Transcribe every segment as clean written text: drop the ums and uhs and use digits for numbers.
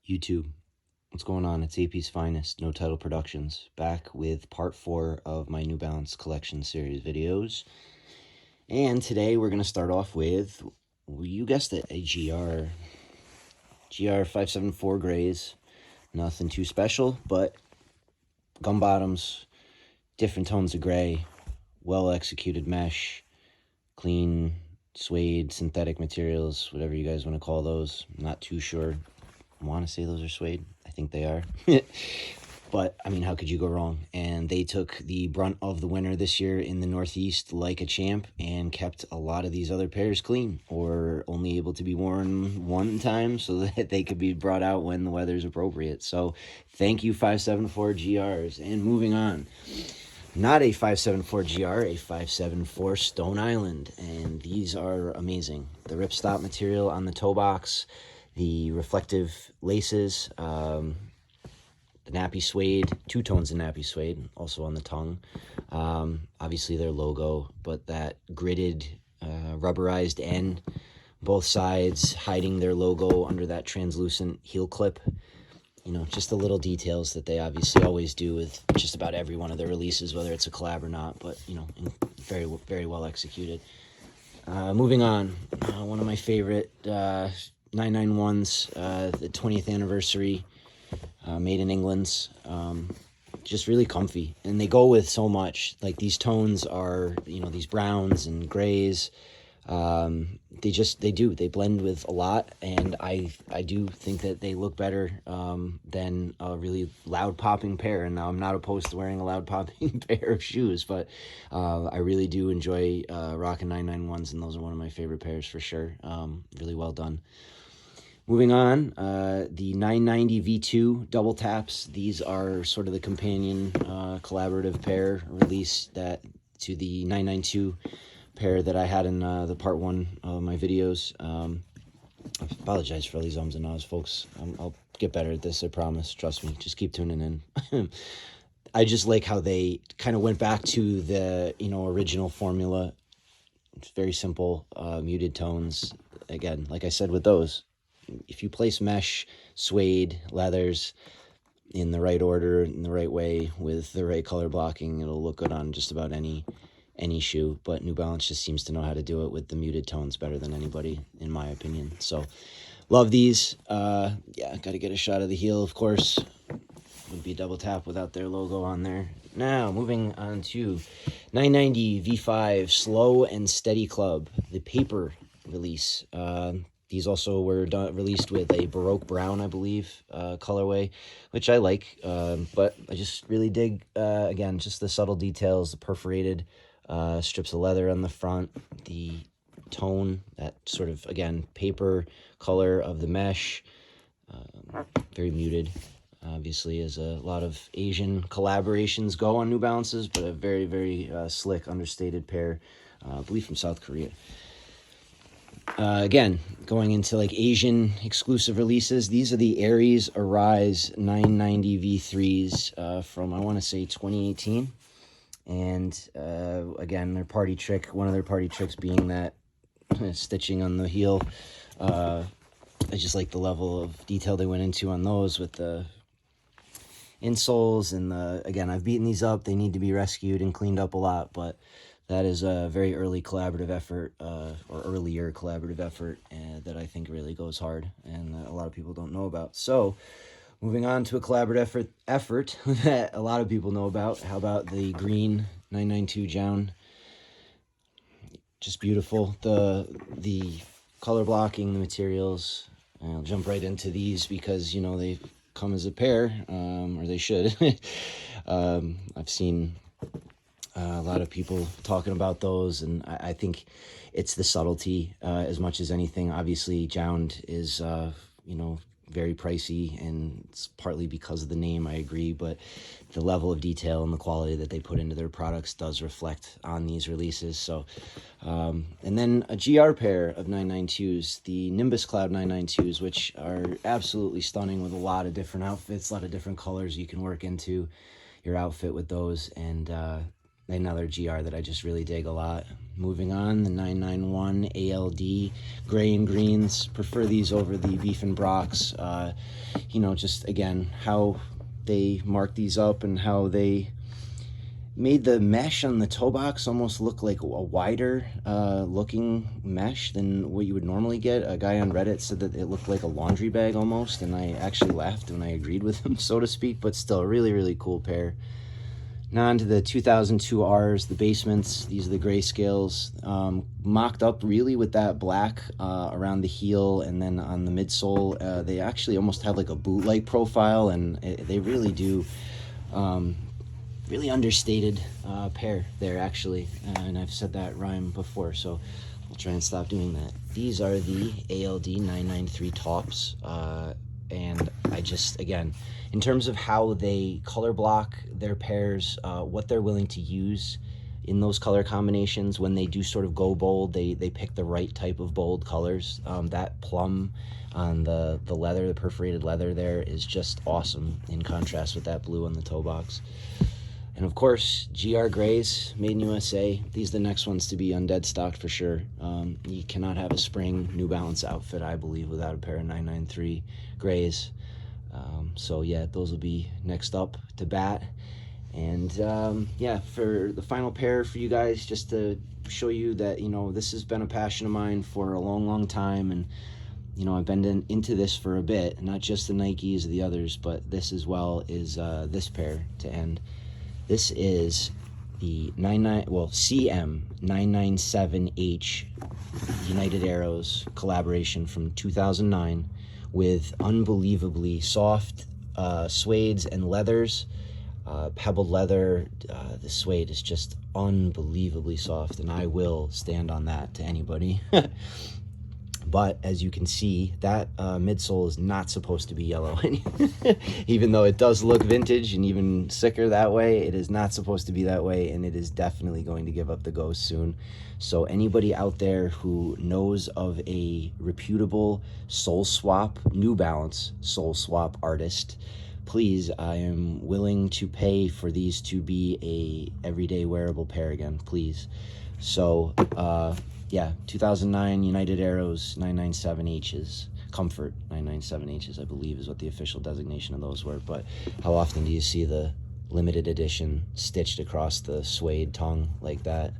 YouTube, what's going on? It's AP's Finest, No Title Productions, back with part 4 of my New Balance collection series videos. And today we're going to start off with, you guessed it, a GR 574 Greys. Nothing too special, but gum bottoms, different tones of gray, well executed mesh, clean suede, synthetic materials, whatever you guys want to call those. I'm not too sure. I want to say those are suede. I think they are. But, I mean, how could you go wrong? And they took the brunt of the winter this year in the Northeast like a champ and kept a lot of these other pairs clean or only able to be worn one time so that they could be brought out when the weather's appropriate. So, thank you, 574 GRs. And moving on. Not a 574 GR, a 574 Stone Island. And these are amazing. The ripstop material on the toe box, the reflective laces, the nappy suede, two tones of nappy suede, also on the tongue. Obviously their logo, but that gridded, rubberized end, both sides hiding their logo under that translucent heel clip. You know, just the little details that they obviously always do with just about every one of their releases, whether it's a collab or not, but, you know, very, very well executed. Moving on, one of my favorite 991s, the 20th anniversary, made in England's, just really comfy. And they go with so much. Like, these tones are, you know, these browns and grays. They blend with a lot, and I do think that they look better than a really loud popping pair. And now I'm not opposed to wearing a loud popping pair of shoes, but I really do enjoy rocking 991s, and those are one of my favorite pairs for sure. Really well done. Moving on, the 990 V2 WTAPS. These are sort of the companion collaborative pair release to the 992 pair that I had in the part 1 of my videos. I apologize for all these ums and ahs, folks. I'll get better at this, I promise. Trust me. Just keep tuning in. I just like how they kind of went back to the, you know, original formula. It's very simple, muted tones. Again, like I said with those, if you place mesh, suede, leathers in the right order, in the right way, with the right color blocking, it'll look good on just about any shoe. But New Balance just seems to know how to do it with the muted tones better than anybody, in my opinion. So, love these. Yeah, got to get a shot of the heel, of course. Would be a double tap without their logo on there. Now, moving on to 990 V5 Slow and Steady Club, the paper release. These also were released with a Baroque Brown, I believe, colorway, which I like. But I just really dig, again, just the subtle details, the perforated strips of leather on the front, the tone, that sort of, again, paper color of the mesh, very muted. Obviously, as a lot of Asian collaborations go on New Balances, but a very, very slick, understated pair, I believe from South Korea. Again, going into like Asian exclusive releases, these are the Aries Arise 990 V3s from, I want to say, 2018. And again, their party trick, one of their party tricks being that stitching on the heel. I just like the level of detail they went into on those with the insoles. And again, I've beaten these up. They need to be rescued and cleaned up a lot, but that is a very early collaborative effort, or earlier collaborative effort, that I think really goes hard and that a lot of people don't know about. So, moving on to a collaborative effort that a lot of people know about. How about the green 992 Jjjjound? Just beautiful. The color blocking, the materials. I'll jump right into these because, you know, they come as a pair, or they should. I've seen a lot of people talking about those, and I think it's the subtlety as much as anything. Obviously, Jjjjound is, you know, very pricey, and it's partly because of the name, I agree, but the level of detail and the quality that they put into their products does reflect on these releases. So, and then a GR pair of 992s, the Nimbus Cloud 992s, which are absolutely stunning with a lot of different outfits, a lot of different colors you can work into your outfit with those. And another GR that I just really dig a lot. Moving on, the 991 ALD gray and greens. Prefer these over the beef and Brocks. You know, just again, how they mark these up and how they made the mesh on the toe box almost look like a wider looking mesh than what you would normally get. A guy on Reddit said that it looked like a laundry bag almost, and I actually laughed and I agreed with him, so to speak, but still a really, really cool pair. Now on to the 2002 Rs, the basements. These are the Greyscales, mocked up really with that black around the heel, and then on the midsole, they actually almost have like a boot-like profile, and they really do really understated pair there, actually, and I've said that rhyme before, so I'll try and stop doing that. These are the ALD 993 Taupes, and I just, again, in terms of how they color block their pairs, what they're willing to use in those color combinations, when they do sort of go bold, they pick the right type of bold colors. That plum on the leather, the perforated leather there, is just awesome in contrast with that blue on the toe box. And of course, GR Grays, made in USA. These are the next ones to be undead stocked for sure. You cannot have a spring New Balance outfit, I believe, without a pair of 993 Grays. So yeah, those will be next up to bat. And yeah, for the final pair for you guys, just to show you that, you know, this has been a passion of mine for a long, long time. And, you know, I've been into this for a bit, not just the Nikes or the others, but this as well is this pair to end. This is the CM997H United Arrows collaboration from 2009 with unbelievably soft suedes and leathers, pebbled leather. The suede is just unbelievably soft, and I will stand on that to anybody. But as you can see, that midsole is not supposed to be yellow. Even though it does look vintage and even sicker that way, it is not supposed to be that way, and it is definitely going to give up the ghost soon. So anybody out there who knows of a reputable sole swap, New Balance sole swap artist, please, I am willing to pay for these to be a everyday wearable pair again, please. So, yeah, 2009 United Arrows 997Hs, Comfort 997Hs, I believe is what the official designation of those were. But how often do you see the limited edition stitched across the suede tongue like that?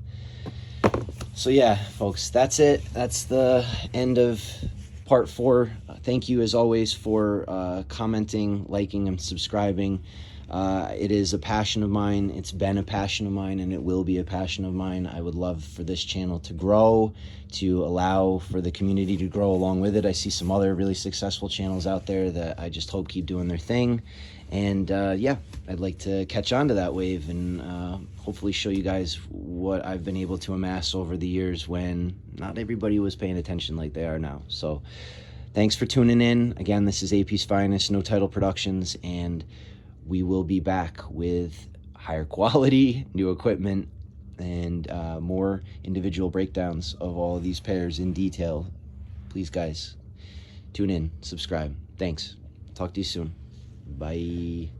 So yeah, folks, that's it. That's the end of part 4. Thank you as always for commenting, liking, and subscribing. It is a passion of mine. It's been a passion of mine, and it will be a passion of mine. I would love for this channel to grow, to allow for the community to grow along with it. I see some other really successful channels out there that I just hope keep doing their thing. And yeah, I'd like to catch on to that wave and hopefully show you guys what I've been able to amass over the years when not everybody was paying attention like they are now. So thanks for tuning in. Again, this is AP's Finest, No Title Productions, and we will be back with higher quality, new equipment, and more individual breakdowns of all of these pairs in detail. Please, guys, tune in, subscribe. Thanks. Talk to you soon. Bye.